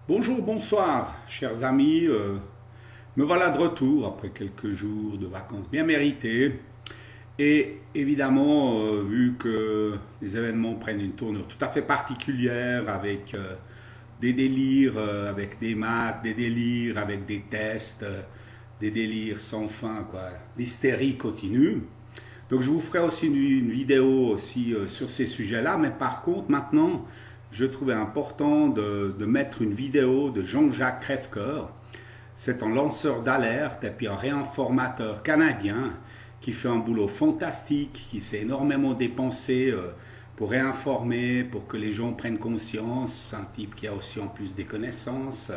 Bonjour, bonsoir, chers amis. Me voilà de retour après quelques jours de vacances bien méritées. Et évidemment, vu que les événements prennent une tournure tout à fait particulière avec des délires, avec des masques, des délires avec des tests, des délires sans fin, quoi. L'hystérie continue. Donc je vous ferai aussi une vidéo aussi sur ces sujets-là, mais par contre maintenant, je trouvais important de mettre une vidéo de Jean-Jacques Crèvecoeur. C'est un lanceur d'alerte et puis un réinformateur canadien qui fait un boulot fantastique, qui s'est énormément dépensé pour réinformer, pour que les gens prennent conscience. C'est un type qui a aussi en plus des connaissances.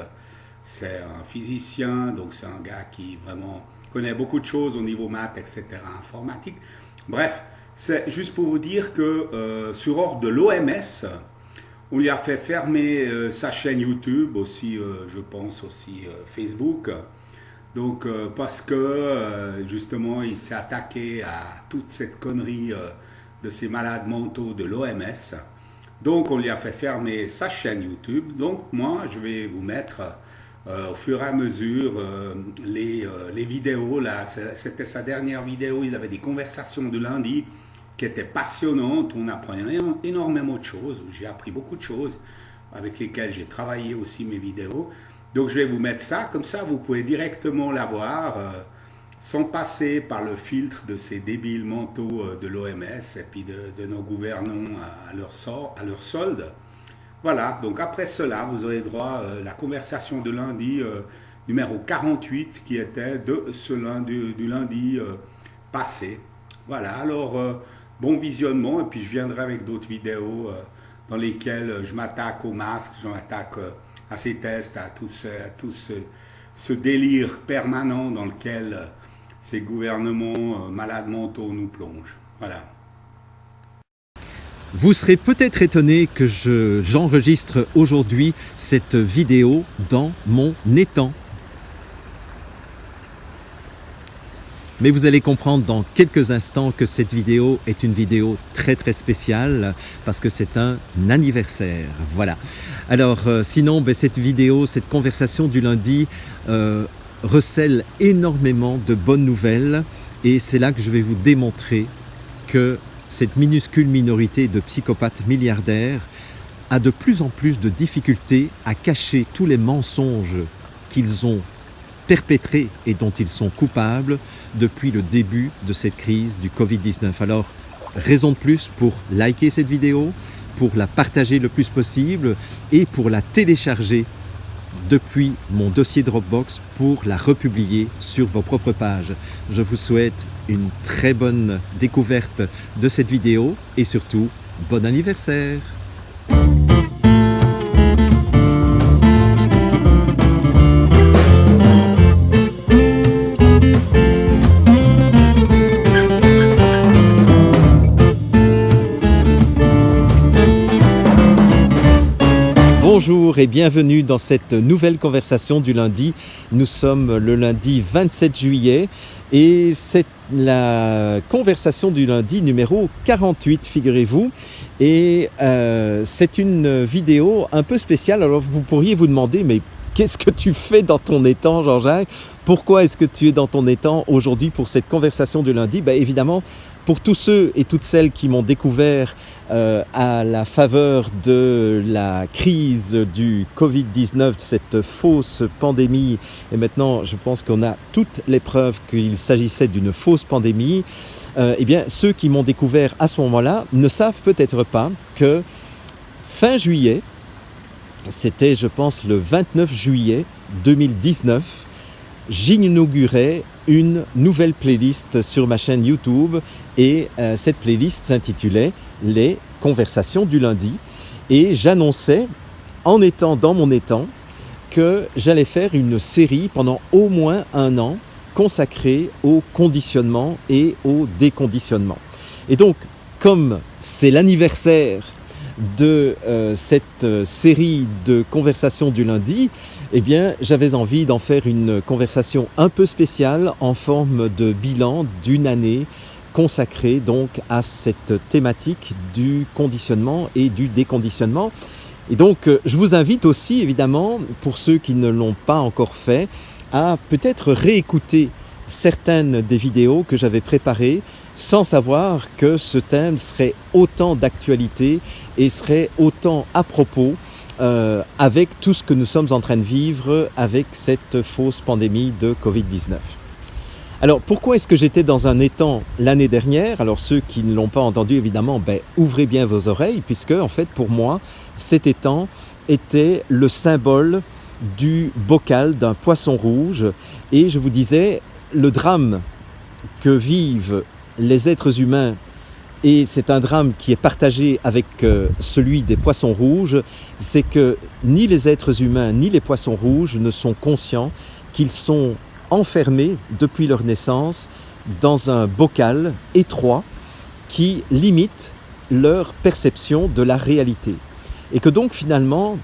C'est un physicien, donc c'est un gars qui vraiment connaît beaucoup de choses au niveau maths, etc., informatique. Bref, c'est juste pour vous dire que sur ordre de l'OMS, on lui a fait fermer sa chaîne YouTube, aussi, je pense aussi Facebook. Donc, parce que justement, il s'est attaqué à toute cette connerie de ces malades mentaux de l'OMS. Donc, on lui a fait fermer sa chaîne YouTube. Donc, moi, je vais vous mettre au fur et à mesure les vidéos. Là, c'était sa dernière vidéo. Il avait des conversations de lundi qui étaient passionnantes. On apprenait énormément de choses. J'ai appris beaucoup de choses avec lesquelles j'ai travaillé aussi mes vidéos. Donc je vais vous mettre ça, comme ça vous pouvez directement la voir sans passer par le filtre de ces débiles mentaux de l'OMS et puis de nos gouvernants à leur solde. Voilà, donc après cela, vous aurez droit à la conversation de lundi numéro 48 qui était de ce lundi, du lundi passé. Voilà, alors bon visionnement et puis je viendrai avec d'autres vidéos dans lesquelles je m'attaque aux masques, je m'attaque à ces tests, à tout ce délire permanent dans lequel ces gouvernements malades mentaux nous plongent. Voilà. Vous serez peut-être étonné que j'enregistre aujourd'hui cette vidéo dans mon étang. Mais vous allez comprendre dans quelques instants que cette vidéo est une vidéo très spéciale parce que c'est un anniversaire. Voilà. Alors sinon, cette vidéo, cette conversation du lundi recèle énormément de bonnes nouvelles et c'est là que je vais vous démontrer que cette minuscule minorité de psychopathes milliardaires a de plus en plus de difficultés à cacher tous les mensonges qu'ils ont perpétrés et dont ils sont coupables depuis le début de cette crise du Covid-19. Alors, raison de plus pour liker cette vidéo, pour la partager le plus possible et pour la télécharger depuis mon dossier Dropbox pour la republier sur vos propres pages. Je vous souhaite une très bonne découverte de cette vidéo et surtout, bon anniversaire! Bonjour et bienvenue dans cette nouvelle conversation du lundi. Nous sommes le lundi 27 juillet et c'est la conversation du lundi numéro 48, figurez-vous. Et c'est une vidéo un peu spéciale. Alors vous pourriez vous demander, mais qu'est-ce que tu fais dans ton étang, Jean-Jacques? Pourquoi est-ce que tu es dans ton étang aujourd'hui pour cette conversation du lundi? Évidemment, pour tous ceux et toutes celles qui m'ont découvert à la faveur de la crise du Covid-19, cette fausse pandémie, et maintenant je pense qu'on a toutes les preuves qu'il s'agissait d'une fausse pandémie, eh bien ceux qui m'ont découvert à ce moment-là ne savent peut-être pas que fin juillet, c'était je pense le 29 juillet 2019, j'inaugurais une nouvelle playlist sur ma chaîne YouTube et cette playlist s'intitulait « Les conversations du lundi » et j'annonçais, en étant dans mon étang, que j'allais faire une série pendant au moins un an consacrée au conditionnement et au déconditionnement. Et donc, comme c'est l'anniversaire de cette série de conversations du lundi, eh bien, j'avais envie d'en faire une conversation un peu spéciale en forme de bilan d'une année consacrée donc à cette thématique du conditionnement et du déconditionnement. Et donc, je vous invite aussi, évidemment, pour ceux qui ne l'ont pas encore fait, à peut-être réécouter certaines des vidéos que j'avais préparées sans savoir que ce thème serait autant d'actualité et serait autant à propos avec tout ce que nous sommes en train de vivre avec cette fausse pandémie de Covid-19. Alors, pourquoi est-ce que j'étais dans un étang l'année dernière? Alors, ceux qui ne l'ont pas entendu, évidemment, ouvrez bien vos oreilles, puisque, en fait, pour moi, cet étang était le symbole du bocal d'un poisson rouge. Et je vous disais, le drame que vivent les êtres humains, et c'est un drame qui est partagé avec celui des poissons rouges, c'est que ni les êtres humains ni les poissons rouges ne sont conscients qu'ils sont enfermés depuis leur naissance dans un bocal étroit qui limite leur perception de la réalité. Et que donc finalement,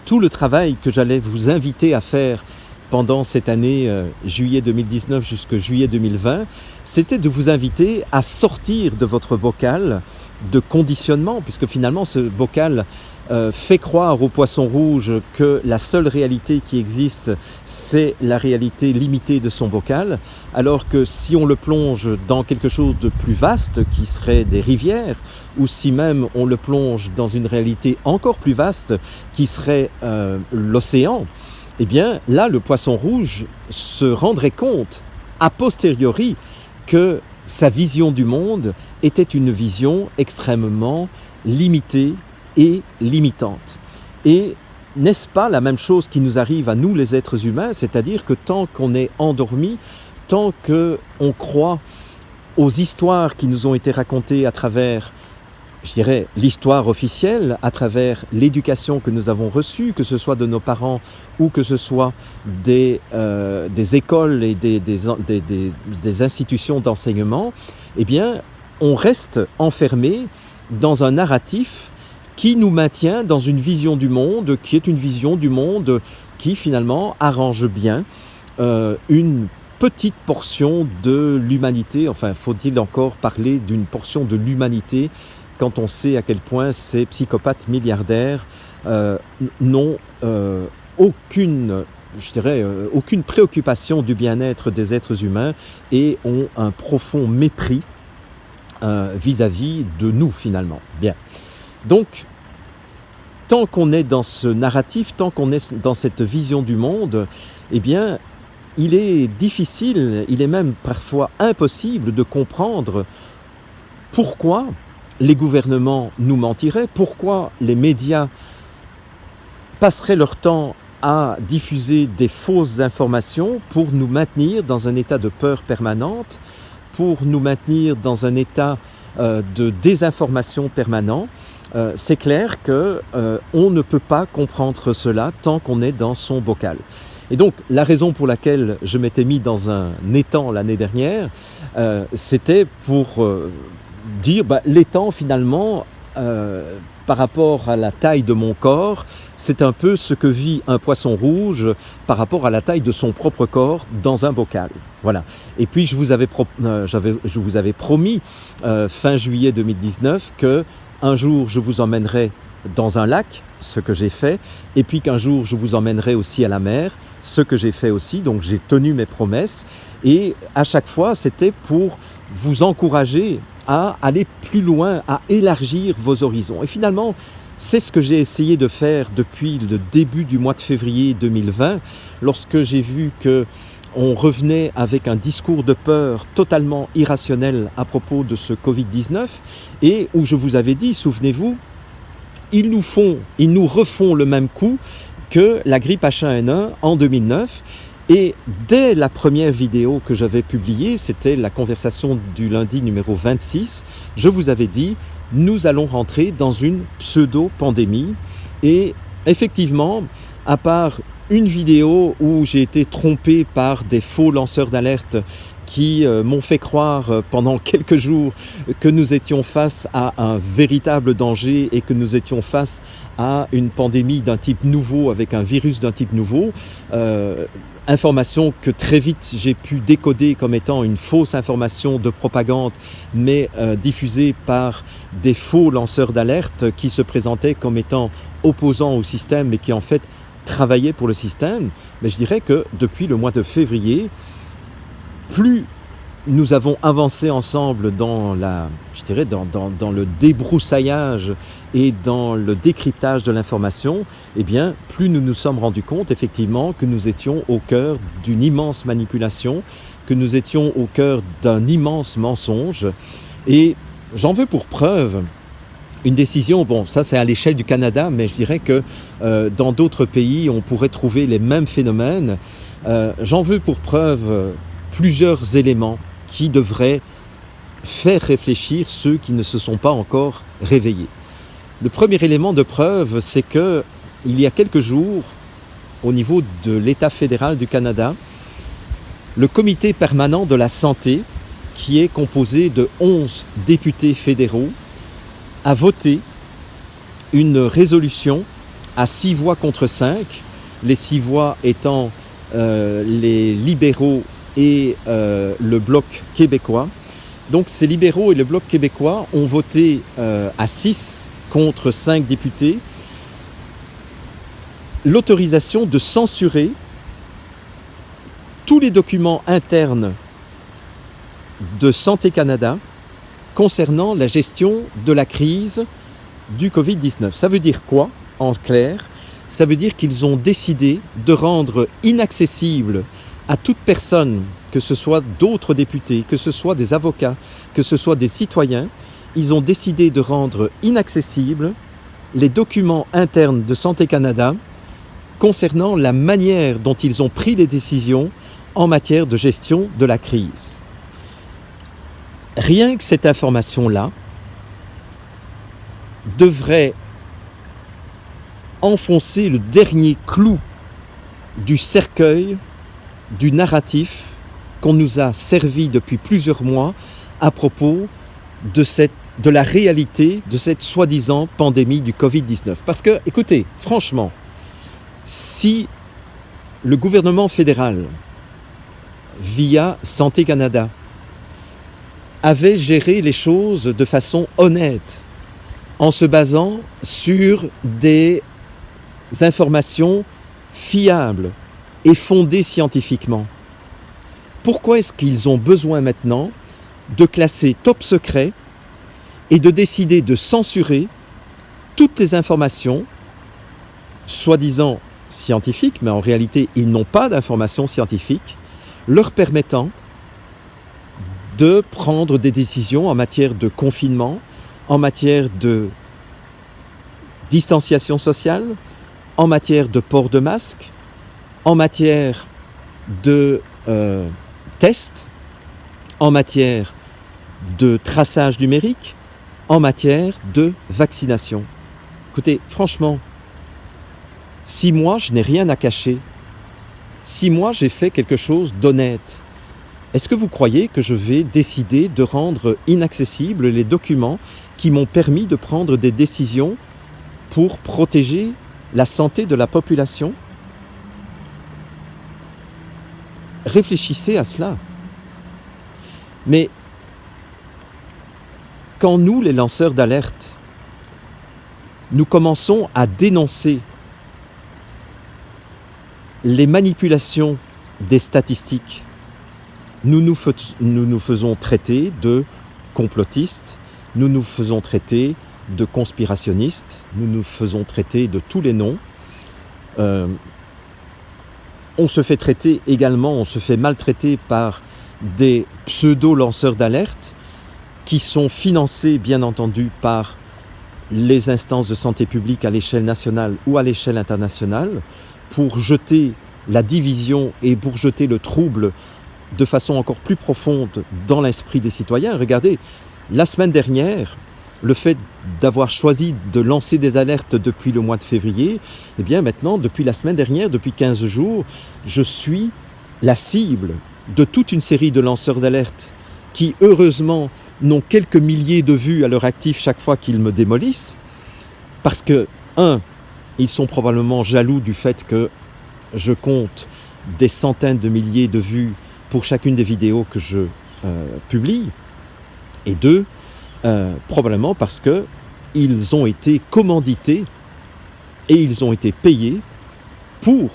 tout le travail que j'allais vous inviter à faire pendant cette année juillet 2019 jusqu'à juillet 2020, c'était de vous inviter à sortir de votre bocal de conditionnement, puisque finalement ce bocal fait croire aux poissons rouges que la seule réalité qui existe, c'est la réalité limitée de son bocal, alors que si on le plonge dans quelque chose de plus vaste, qui serait des rivières, ou si même on le plonge dans une réalité encore plus vaste, qui serait l'océan, eh bien là, le poisson rouge se rendrait compte, a posteriori, que sa vision du monde était une vision extrêmement limitée et limitante. Et n'est-ce pas la même chose qui nous arrive à nous les êtres humains, c'est-à-dire que tant qu'on est endormi, tant qu'on croit aux histoires qui nous ont été racontées à travers, je dirais, l'histoire officielle, à travers l'éducation que nous avons reçue, que ce soit de nos parents ou que ce soit des écoles et des institutions d'enseignement, eh bien, on reste enfermé dans un narratif qui nous maintient dans une vision du monde, qui est une vision du monde qui finalement arrange bien une petite portion de l'humanité. Enfin, faut-il encore parler d'une portion de l'humanité quand on sait à quel point ces psychopathes milliardaires n'ont aucune préoccupation du bien-être des êtres humains et ont un profond mépris vis-à-vis de nous finalement. Bien. Donc, tant qu'on est dans ce narratif, tant qu'on est dans cette vision du monde, eh bien, il est difficile, il est même parfois impossible de comprendre pourquoi les gouvernements nous mentiraient, pourquoi les médias passeraient leur temps à diffuser des fausses informations pour nous maintenir dans un état de peur permanente, pour nous maintenir dans un état de désinformation permanent. C'est clair qu'on ne peut pas comprendre cela tant qu'on est dans son bocal. Et donc, la raison pour laquelle je m'étais mis dans un étang l'année dernière, c'était pour dire, l'étang finalement, par rapport à la taille de mon corps, c'est un peu ce que vit un poisson rouge par rapport à la taille de son propre corps dans un bocal. Voilà. Et puis, je vous avais promis, fin juillet 2019, que un jour, je vous emmènerai dans un lac, ce que j'ai fait, et puis qu'un jour, je vous emmènerai aussi à la mer, ce que j'ai fait aussi. Donc, j'ai tenu mes promesses. Et à chaque fois, c'était pour vous encourager à aller plus loin, à élargir vos horizons. Et finalement, c'est ce que j'ai essayé de faire depuis le début du mois de février 2020, lorsque j'ai vu qu'on revenait avec un discours de peur totalement irrationnel à propos de ce Covid-19, et où je vous avais dit, souvenez-vous, ils nous refont le même coup que la grippe H1N1 en 2009. Et dès la première vidéo que j'avais publiée, c'était la conversation du lundi numéro 26, je vous avais dit, nous allons rentrer dans une pseudo-pandémie. Et effectivement, à part une vidéo où j'ai été trompé par des faux lanceurs d'alerte qui m'ont fait croire pendant quelques jours que nous étions face à un véritable danger et que nous étions face à une pandémie d'un type nouveau, avec un virus d'un type nouveau. Information que très vite j'ai pu décoder comme étant une fausse information de propagande, mais diffusée par des faux lanceurs d'alerte qui se présentaient comme étant opposants au système, mais qui en fait travaillaient pour le système. Mais je dirais que depuis le mois de février, plus nous avons avancé ensemble dans le débroussaillage et dans le décryptage de l'information, eh bien, plus nous nous sommes rendus compte effectivement que nous étions au cœur d'une immense manipulation, que nous étions au cœur d'un immense mensonge. Et j'en veux pour preuve une décision, bon, ça c'est à l'échelle du Canada, mais je dirais que dans d'autres pays, on pourrait trouver les mêmes phénomènes. J'en veux pour preuve plusieurs éléments qui devraient faire réfléchir ceux qui ne se sont pas encore réveillés. Le premier élément de preuve, c'est que il y a quelques jours, au niveau de l'État fédéral du Canada, le comité permanent de la santé, qui est composé de 11 députés fédéraux, a voté une résolution à 6 voix contre 5, les 6 voix étant les libéraux et le Bloc québécois. Donc ces libéraux et le Bloc québécois ont voté à 6 contre 5 députés l'autorisation de censurer tous les documents internes de Santé Canada concernant la gestion de la crise du Covid-19. Ça veut dire quoi, en clair? Ça veut dire qu'ils ont décidé de rendre inaccessible à toute personne, que ce soit d'autres députés, que ce soit des avocats, que ce soit des citoyens, ils ont décidé de rendre inaccessibles les documents internes de Santé Canada concernant la manière dont ils ont pris les décisions en matière de gestion de la crise. Rien que cette information-là devrait enfoncer le dernier clou du cercueil du narratif qu'on nous a servi depuis plusieurs mois à propos de la réalité de cette soi-disant pandémie du Covid-19. Parce que, écoutez, franchement, si le gouvernement fédéral, via Santé Canada, avait géré les choses de façon honnête, en se basant sur des informations fiables et fondées scientifiquement, pourquoi est-ce qu'ils ont besoin maintenant de classer top secret et de décider de censurer toutes les informations soi-disant scientifiques, mais en réalité ils n'ont pas d'informations scientifiques, leur permettant de prendre des décisions en matière de confinement, en matière de distanciation sociale, en matière de port de masque, en matière de tests, en matière de traçage numérique, en matière de vaccination. Écoutez, franchement, si moi je n'ai rien à cacher, si moi j'ai fait quelque chose d'honnête, est-ce que vous croyez que je vais décider de rendre inaccessibles les documents qui m'ont permis de prendre des décisions pour protéger la santé de la population? Réfléchissez à cela. Mais quand nous, les lanceurs d'alerte, nous commençons à dénoncer les manipulations des statistiques, nous nous faisons traiter de complotistes, nous nous faisons traiter de conspirationnistes, nous nous faisons traiter de tous les noms. On se fait traiter également, on se fait maltraiter par des pseudo-lanceurs d'alerte qui sont financés, bien entendu, par les instances de santé publique à l'échelle nationale ou à l'échelle internationale pour jeter la division et pour jeter le trouble de façon encore plus profonde dans l'esprit des citoyens. Regardez, la semaine dernière, le fait d'avoir choisi de lancer des alertes depuis le mois de février, eh bien maintenant, depuis la semaine dernière, depuis 15 jours, je suis la cible de toute une série de lanceurs d'alerte qui, heureusement, n'ont quelques milliers de vues à leur actif chaque fois qu'ils me démolissent, parce que, ils sont probablement jaloux du fait que je compte des centaines de milliers de vues pour chacune des vidéos que je publie, et 2, probablement parce qu'ils ont été commandités et ils ont été payés pour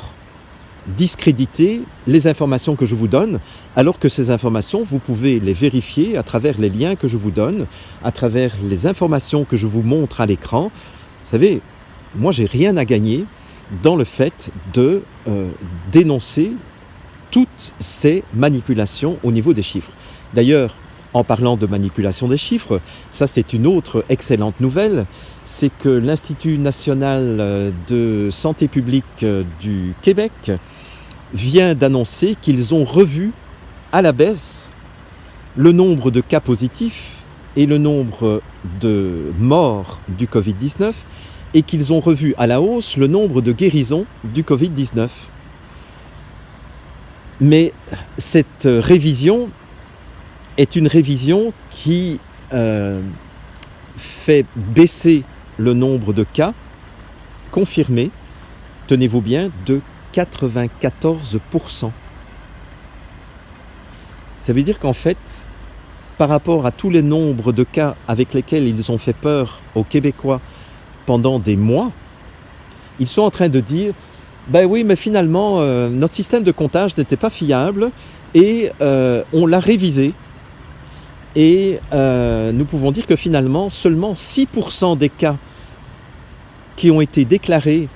discréditer les informations que je vous donne, alors que ces informations, vous pouvez les vérifier à travers les liens que je vous donne, à travers les informations que je vous montre à l'écran. Vous savez, moi, j'ai rien à gagner dans le fait de dénoncer toutes ces manipulations au niveau des chiffres. D'ailleurs, en parlant de manipulation des chiffres, ça c'est une autre excellente nouvelle, c'est que l'Institut national de santé publique du Québec vient d'annoncer qu'ils ont revu à la baisse le nombre de cas positifs et le nombre de morts du Covid-19 et qu'ils ont revu à la hausse le nombre de guérisons du Covid-19. Mais cette révision est une révision qui fait baisser le nombre de cas confirmés, tenez-vous bien, de 94%. Ça veut dire qu'en fait, par rapport à tous les nombres de cas avec lesquels ils ont fait peur aux Québécois pendant des mois, ils sont en train de dire « Ben oui, mais finalement, notre système de comptage n'était pas fiable et on l'a révisé. » Et nous pouvons dire que finalement, seulement 6% des cas qui ont été déclarés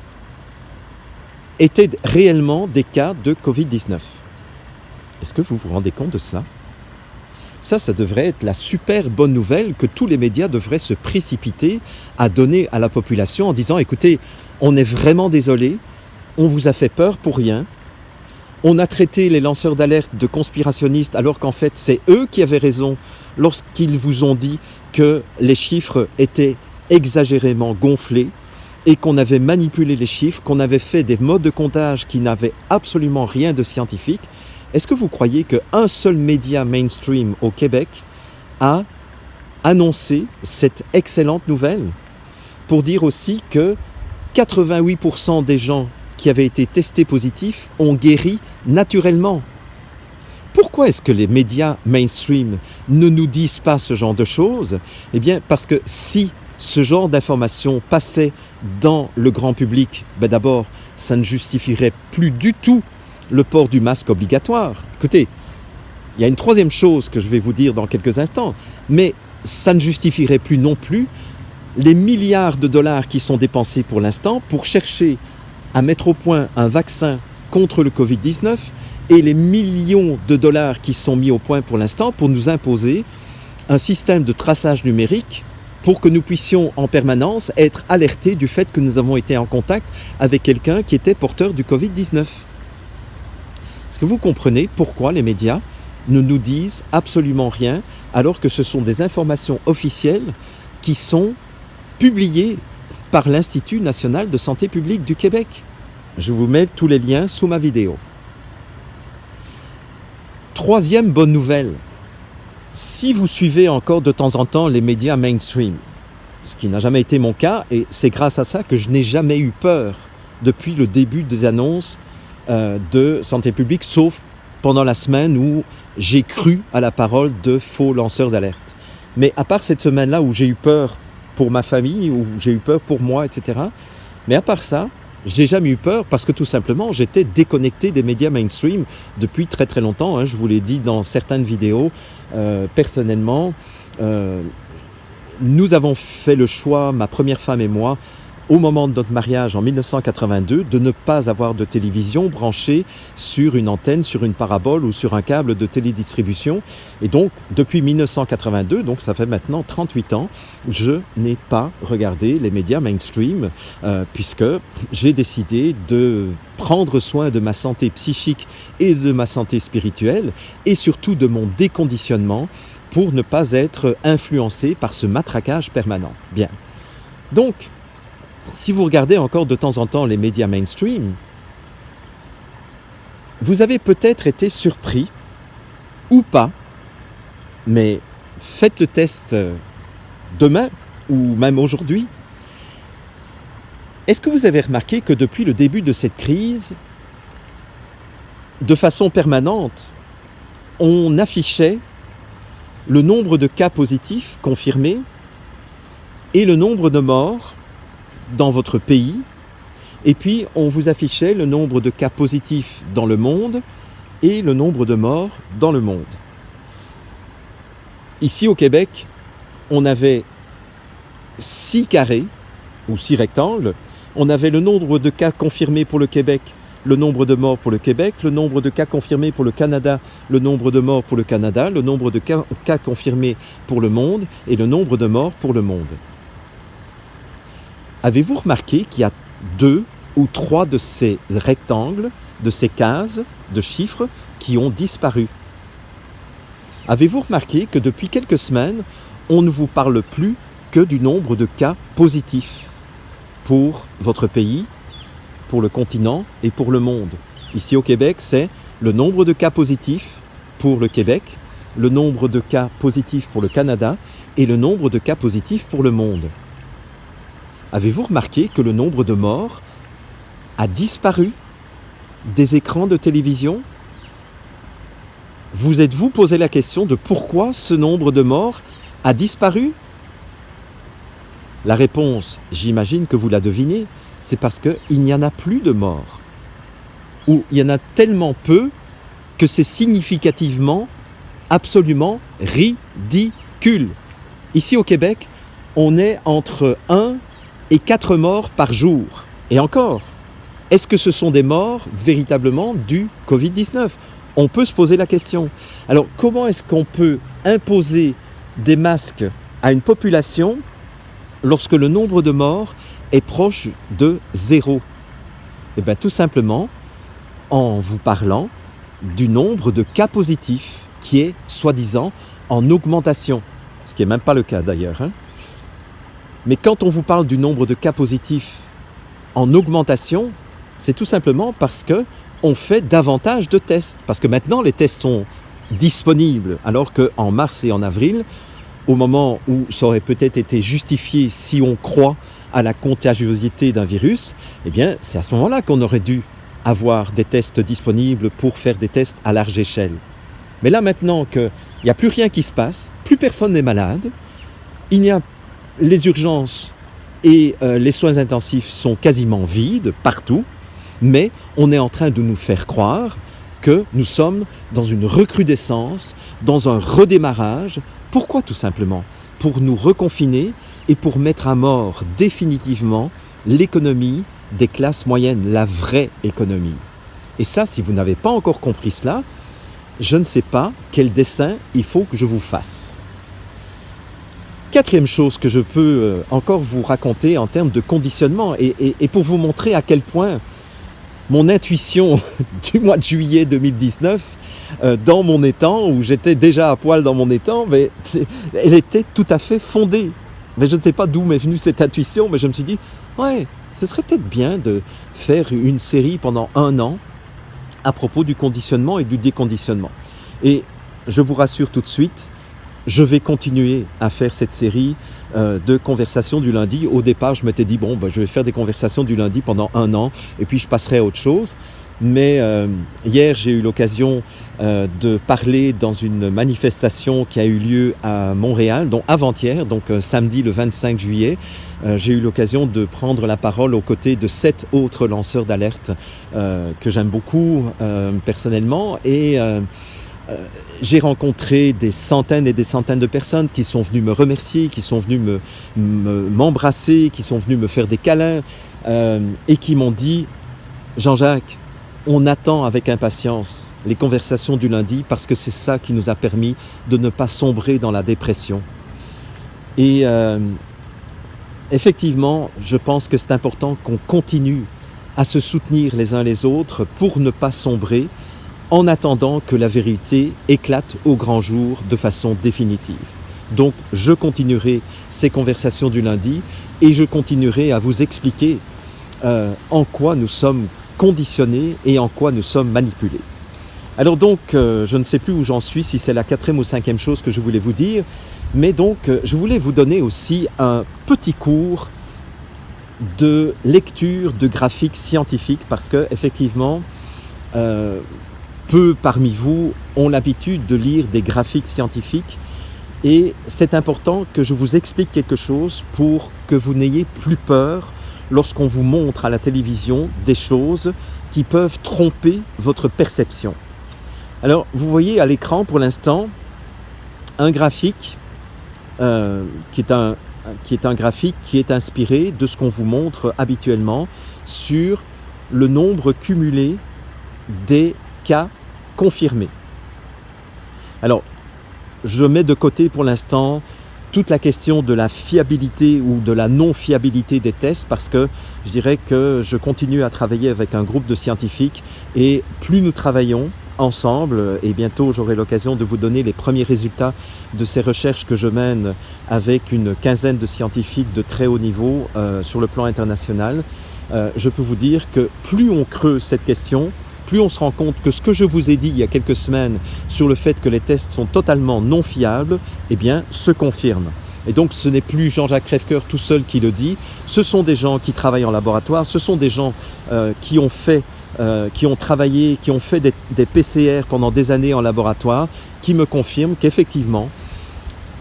étaient réellement des cas de Covid-19. Est-ce que vous vous rendez compte de cela? Ça devrait être la super bonne nouvelle que tous les médias devraient se précipiter à donner à la population en disant « Écoutez, on est vraiment désolé, on vous a fait peur pour rien. On a traité les lanceurs d'alerte de conspirationnistes alors qu'en fait, c'est eux qui avaient raison lorsqu'ils vous ont dit que les chiffres étaient exagérément gonflés et qu'on avait manipulé les chiffres, qu'on avait fait des modes de comptage qui n'avaient absolument rien de scientifique. » Est-ce que vous croyez qu'un seul média mainstream au Québec a annoncé cette excellente nouvelle? Pour dire aussi que 88% des gens qui avaient été testés positifs ont guéri naturellement. Pourquoi est-ce que les médias mainstream ne nous disent pas ce genre de choses? Eh bien, parce que si ce genre d'informations passait dans le grand public, ben d'abord, ça ne justifierait plus du tout le port du masque obligatoire. Écoutez, il y a une troisième chose que je vais vous dire dans quelques instants, mais ça ne justifierait plus non plus les milliards de dollars qui sont dépensés pour l'instant pour chercher à mettre au point un vaccin contre le Covid-19 et les millions de dollars qui sont mis au point pour l'instant pour nous imposer un système de traçage numérique pour que nous puissions en permanence être alertés du fait que nous avons été en contact avec quelqu'un qui était porteur du Covid-19. Est-ce que vous comprenez pourquoi les médias ne nous disent absolument rien alors que ce sont des informations officielles qui sont publiées par l'Institut national de santé publique du Québec? Je vous mets tous les liens sous ma vidéo. Troisième bonne nouvelle, si vous suivez encore de temps en temps les médias mainstream, ce qui n'a jamais été mon cas, et c'est grâce à ça que je n'ai jamais eu peur depuis le début des annonces de santé publique, sauf pendant la semaine où j'ai cru à la parole de faux lanceurs d'alerte. Mais à part cette semaine-là où j'ai eu peur pour ma famille, où j'ai eu peur pour moi, etc. Mais à part ça, je n'ai jamais eu peur parce que tout simplement, j'étais déconnecté des médias mainstream depuis très très longtemps. Je vous l'ai dit dans certaines vidéos. Personnellement, nous avons fait le choix, ma première femme et moi, au moment de notre mariage en 1982, de ne pas avoir de télévision branchée sur une antenne, sur une parabole ou sur un câble de télédistribution. Et donc, depuis 1982, donc ça fait maintenant 38 ans, je n'ai pas regardé les médias mainstream puisque j'ai décidé de prendre soin de ma santé psychique et de ma santé spirituelle et surtout de mon déconditionnement pour ne pas être influencé par ce matraquage permanent. Bien. Donc, si vous regardez encore de temps en temps les médias mainstream, vous avez peut-être été surpris ou pas, mais faites le test demain ou même aujourd'hui. Est-ce que vous avez remarqué que depuis le début de cette crise, de façon permanente, on affichait le nombre de cas positifs confirmés et le nombre de morts dans votre pays, et puis on vous affichait le nombre de cas positifs dans le monde et le nombre de morts dans le monde. Ici au Québec, on avait 6 carrés ou 6 rectangles. On avait le nombre de cas confirmés pour le Québec, le nombre de morts pour le Québec, le nombre de cas confirmés pour le Canada, le nombre de morts pour le Canada, le nombre de cas confirmés pour le monde et le nombre de morts pour le monde. Avez-vous remarqué qu'il y a 2 ou 3 de ces rectangles, de ces cases de chiffres qui ont disparu? Avez-vous remarqué que depuis quelques semaines, on ne vous parle plus que du nombre de cas positifs pour votre pays, pour le continent et pour le monde? Ici au Québec, c'est le nombre de cas positifs pour le Québec, le nombre de cas positifs pour le Canada et le nombre de cas positifs pour le monde. Avez-vous remarqué que le nombre de morts a disparu des écrans de télévision? Vous êtes-vous posé la question de pourquoi ce nombre de morts a disparu? La réponse, j'imagine que vous la devinez, c'est parce qu'il n'y en a plus de morts. Ou il y en a tellement peu que c'est significativement absolument ridicule. Ici au Québec, on est entre 1 et 4 morts par jour. Et encore, est-ce que ce sont des morts véritablement du Covid-19? On peut se poser la question. Alors, comment est-ce qu'on peut imposer des masques à une population lorsque le nombre de morts est proche de 0? Eh bien, tout simplement en vous parlant du nombre de cas positifs qui est, soi-disant, en augmentation. Ce qui n'est même pas le cas d'ailleurs. Mais quand on vous parle du nombre de cas positifs en augmentation, c'est tout simplement parce qu'on fait davantage de tests. Parce que maintenant, les tests sont disponibles, alors qu'en mars et en avril, au moment où ça aurait peut-être été justifié si on croit à la contagiosité d'un virus, eh bien, c'est à ce moment-là qu'on aurait dû avoir des tests disponibles pour faire des tests à large échelle. Mais là, maintenant qu'il n'y a plus rien qui se passe, plus personne n'est malade, il y a les urgences et les soins intensifs sont quasiment vides partout, mais on est en train de nous faire croire que nous sommes dans une recrudescence, dans un redémarrage. Pourquoi tout simplement? Pour nous reconfiner et pour mettre à mort définitivement l'économie des classes moyennes, la vraie économie. Et ça, si vous n'avez pas encore compris cela, je ne sais pas quel dessin il faut que je vous fasse. Quatrième chose que je peux encore vous raconter en termes de conditionnement et pour vous montrer à quel point mon intuition du mois de juillet 2019 dans mon étang, où j'étais déjà à poil dans mon étang, mais elle était tout à fait fondée. Mais je ne sais pas d'où m'est venue cette intuition, mais je me suis dit, ouais, ce serait peut-être bien de faire une série pendant 1 an à propos du conditionnement et du déconditionnement. Et je vous rassure tout de suite, je vais continuer à faire cette série de conversations du lundi. Au départ, je m'étais dit, bon, je vais faire des conversations du lundi pendant 1 an, et puis je passerai à autre chose. Mais hier, j'ai eu l'occasion de parler dans une manifestation qui a eu lieu à Montréal, donc avant-hier, donc samedi le 25 juillet. J'ai eu l'occasion de prendre la parole aux côtés de 7 autres lanceurs d'alerte que j'aime beaucoup personnellement. Et j'ai rencontré des centaines et des centaines de personnes qui sont venues me remercier, qui sont venues m'embrasser, qui sont venues me faire des câlins et qui m'ont dit « Jean-Jacques, on attend avec impatience les conversations du lundi parce que c'est ça qui nous a permis de ne pas sombrer dans la dépression. » Et effectivement, je pense que c'est important qu'on continue à se soutenir les uns les autres pour ne pas sombrer en attendant que la vérité éclate au grand jour de façon définitive. Donc, je continuerai ces conversations du lundi et je continuerai à vous expliquer en quoi nous sommes conditionnés et en quoi nous sommes manipulés. Alors donc, je ne sais plus où j'en suis, si c'est la 4e ou 5e chose que je voulais vous dire, mais donc je voulais vous donner aussi un petit cours de lecture de graphiques scientifiques parce que effectivement, peu parmi vous ont l'habitude de lire des graphiques scientifiques et c'est important que je vous explique quelque chose pour que vous n'ayez plus peur lorsqu'on vous montre à la télévision des choses qui peuvent tromper votre perception. Alors, vous voyez à l'écran pour l'instant un graphique qui est un graphique qui est inspiré de ce qu'on vous montre habituellement sur le nombre cumulé des cas confirmés. Alors, je mets de côté pour l'instant toute la question de la fiabilité ou de la non-fiabilité des tests parce que je dirais que je continue à travailler avec un groupe de scientifiques et plus nous travaillons ensemble, et bientôt j'aurai l'occasion de vous donner les premiers résultats de ces recherches que je mène avec une quinzaine de scientifiques de très haut niveau sur le plan international, je peux vous dire que plus on creuse cette question, plus on se rend compte que ce que je vous ai dit il y a quelques semaines sur le fait que les tests sont totalement non fiables, eh bien, se confirme. Et donc ce n'est plus Jean-Jacques Crèvecoeur tout seul qui le dit, ce sont des gens qui travaillent en laboratoire, ce sont des gens qui ont travaillé, qui ont fait des PCR pendant des années en laboratoire, qui me confirment qu'effectivement,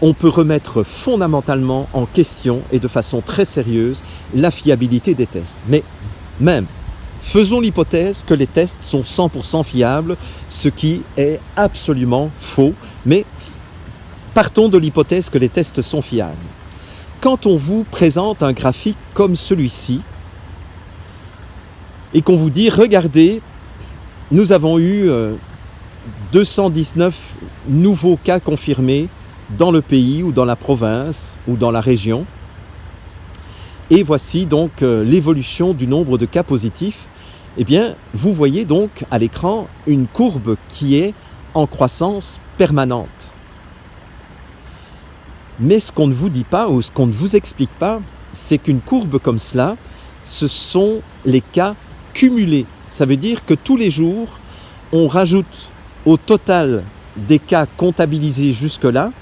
on peut remettre fondamentalement en question et de façon très sérieuse la fiabilité des tests. Mais même, faisons l'hypothèse que les tests sont 100% fiables, ce qui est absolument faux, mais partons de l'hypothèse que les tests sont fiables. Quand on vous présente un graphique comme celui-ci, et qu'on vous dit, regardez, nous avons eu 219 nouveaux cas confirmés dans le pays ou dans la province ou dans la région. Et voici donc l'évolution du nombre de cas positifs. Eh bien, vous voyez donc à l'écran une courbe qui est en croissance permanente. Mais ce qu'on ne vous dit pas ou ce qu'on ne vous explique pas, c'est qu'une courbe comme cela, ce sont les cas cumulés. Ça veut dire que tous les jours, on rajoute au total des cas comptabilisés jusque-là,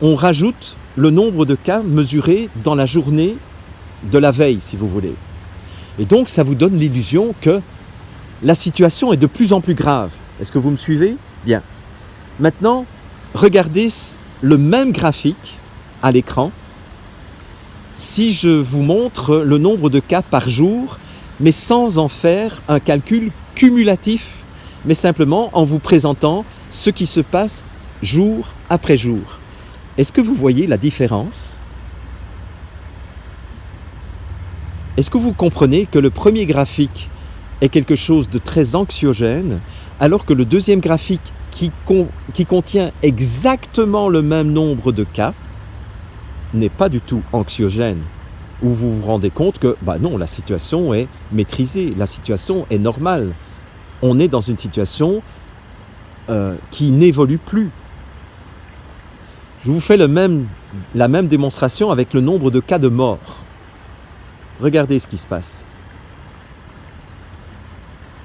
on rajoute le nombre de cas mesurés dans la journée de la veille, si vous voulez. Et donc, ça vous donne l'illusion que la situation est de plus en plus grave. Est-ce que vous me suivez? Bien. Maintenant, regardez le même graphique à l'écran. Si je vous montre le nombre de cas par jour, mais sans en faire un calcul cumulatif, mais simplement en vous présentant ce qui se passe jour après jour. Est-ce que vous voyez la différence? Est-ce que vous comprenez que le premier graphique est quelque chose de très anxiogène, alors que le deuxième graphique qui contient exactement le même nombre de cas n'est pas du tout anxiogène, où vous vous rendez compte que, non, la situation est maîtrisée, la situation est normale. On est dans une situation qui n'évolue plus. Je vous fais la même démonstration avec le nombre de cas de mort. Regardez ce qui se passe.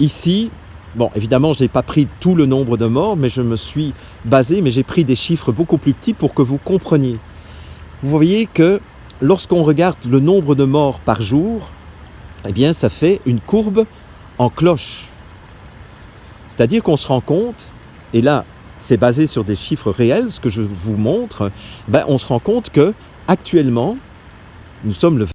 Ici, évidemment, je n'ai pas pris tout le nombre de morts, mais je me suis basé, mais j'ai pris des chiffres beaucoup plus petits pour que vous compreniez. Vous voyez que lorsqu'on regarde le nombre de morts par jour, eh bien, ça fait une courbe en cloche. C'est-à-dire qu'on se rend compte, et là, c'est basé sur des chiffres réels, ce que je vous montre, on se rend compte que actuellement, nous sommes le